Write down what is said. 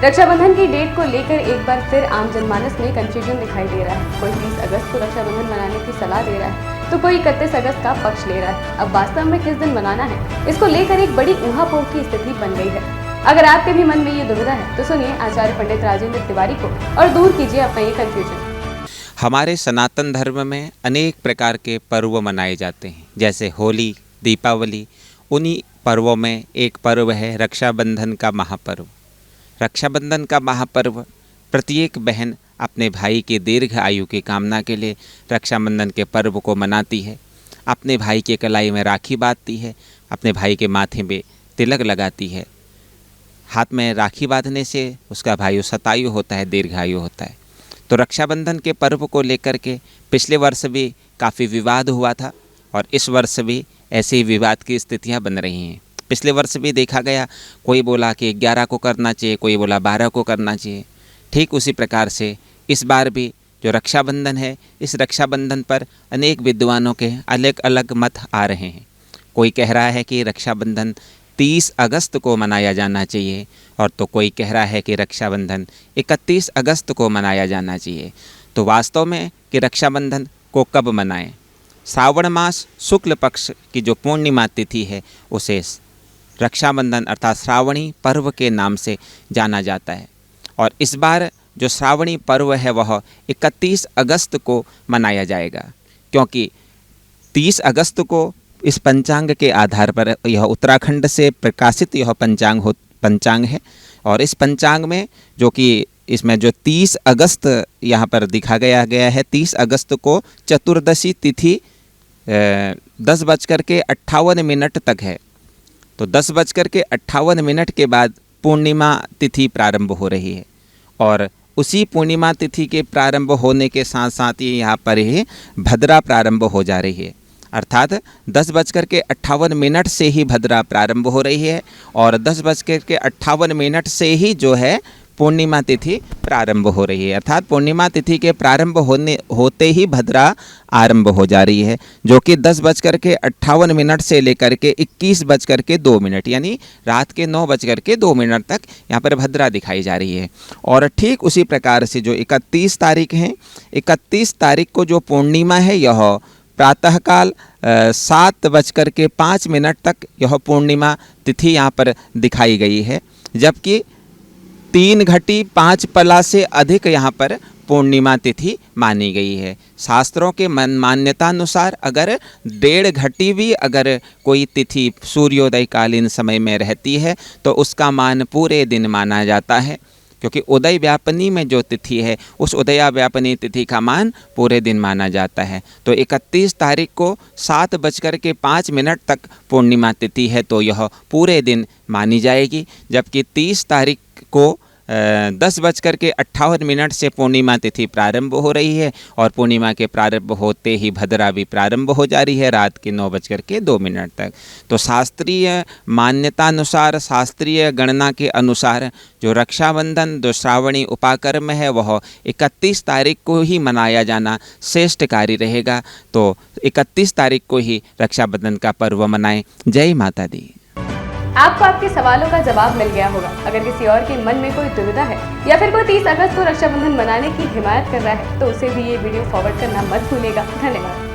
रक्षाबंधन की डेट को लेकर एक बार फिर आम जनमानस में कंफ्यूजन दिखाई दे रहा है। कोई 30 अगस्त को रक्षाबंधन मनाने की सलाह दे रहा है तो कोई 31 अगस्त का पक्ष ले रहा है। अब वास्तव में किस दिन मनाना है, इसको लेकर एक बड़ी ऊहापोह की स्थिति बन गई है। अगर आपके भी मन में ये दुविधा है तो सुनिए आचार्य पंडित राजेंद्र तिवारी को और दूर कीजिए अपना ये कंफ्यूजन। हमारे सनातन धर्म में अनेक प्रकार के पर्व मनाए जाते हैं, जैसे होली, दीपावली। उन्हीं पर्वों में एक पर्व है रक्षाबंधन का महापर्व। रक्षाबंधन का महापर्व प्रत्येक बहन अपने भाई के दीर्घ आयु की कामना के लिए रक्षाबंधन के पर्व को मनाती है। अपने भाई के कलाई में राखी बांधती है, अपने भाई के माथे में तिलक लगाती है। हाथ में राखी बांधने से उसका भाई शतायु होता है, दीर्घायु होता है। तो रक्षाबंधन के पर्व को लेकर के पिछले वर्ष भी काफ़ी विवाद हुआ था और इस वर्ष भी ऐसे ही विवाद की स्थितियां बन रही हैं। पिछले वर्ष भी देखा गया, कोई बोला कि 11 को करना चाहिए, कोई बोला 12 को करना चाहिए। ठीक उसी प्रकार से इस बार भी जो रक्षाबंधन है, इस रक्षाबंधन पर अनेक विद्वानों के अलग अलग मत आ रहे हैं। कोई कह रहा है कि रक्षाबंधन 30 अगस्त को मनाया जाना चाहिए और तो कोई कह रहा है कि रक्षाबंधन 31 अगस्त को मनाया जाना चाहिए। तो वास्तव में कि रक्षाबंधन को कब मनाएं? श्रावण मास शुक्ल पक्ष की जो पूर्णिमा तिथि है उसे रक्षाबंधन अर्थात श्रावणी पर्व के नाम से जाना जाता है। और इस बार जो श्रावणी पर्व है वह 31 अगस्त को मनाया जाएगा, क्योंकि 30 अगस्त को इस पंचांग के आधार पर यह उत्तराखंड से प्रकाशित यह पंचांग है। और इस पंचांग में जो कि इसमें जो 30 अगस्त यहाँ पर दिखा गया है, 30 अगस्त को चतुर्दशी तिथि 10:58 तक है। तो 10:58 के बाद पूर्णिमा तिथि प्रारंभ हो रही है और उसी पूर्णिमा तिथि के प्रारंभ होने के साथ साथ ही यहाँ पर ही भद्रा प्रारंभ हो जा रही है। अर्थात 10:58 से ही भद्रा प्रारंभ हो रही है और 10:58 से ही जो है पूर्णिमा तिथि प्रारंभ हो रही है। अर्थात पूर्णिमा तिथि के प्रारंभ होते ही भद्रा आरंभ हो जा रही है, जो कि 10:58 से लेकर के 21:02 यानी रात के 9:02 तक यहाँ पर भद्रा दिखाई जा रही है। और ठीक उसी प्रकार से जो 31 तारीख है, 31 तारीख को जो पूर्णिमा है यह प्रातःकाल 7:05 तक यह पूर्णिमा तिथि यहाँ पर दिखाई गई है, जबकि 3 घटी 5 पला से अधिक यहाँ पर पूर्णिमा तिथि मानी गई है। शास्त्रों के मान्यता अनुसार अगर 1.5 घटी भी अगर कोई तिथि सूर्योदय कालीन समय में रहती है तो उसका मान पूरे दिन माना जाता है, क्योंकि उदय व्यापनी में जो तिथि है उस उदया व्यापनी तिथि का मान पूरे दिन माना जाता है। तो 31 तारीख को 7:05 तक पूर्णिमा तिथि है तो यह पूरे दिन मानी जाएगी, जबकि 30 तारीख को 10:58 से पूर्णिमा तिथि प्रारंभ हो रही है और पूर्णिमा के प्रारंभ होते ही भद्रा भी प्रारंभ हो जा रही है रात के 9:02 तक। तो शास्त्रीय मान्यता अनुसार, शास्त्रीय गणना के अनुसार जो रक्षाबंधन जो श्रावणी उपाकर्म है वह 31 तारीख को ही मनाया जाना श्रेष्ठकारी रहेगा। तो 31 तारीख को ही रक्षाबंधन का पर्व मनाएं। जय माता दी। आपको आपके सवालों का जवाब मिल गया होगा। अगर किसी और के मन में कोई दुविधा है या फिर कोई 30 अगस्त को रक्षाबंधन मनाने की हिमायत कर रहा है तो उसे भी ये वीडियो फॉरवर्ड करना मत भूलिएगा। धन्यवाद।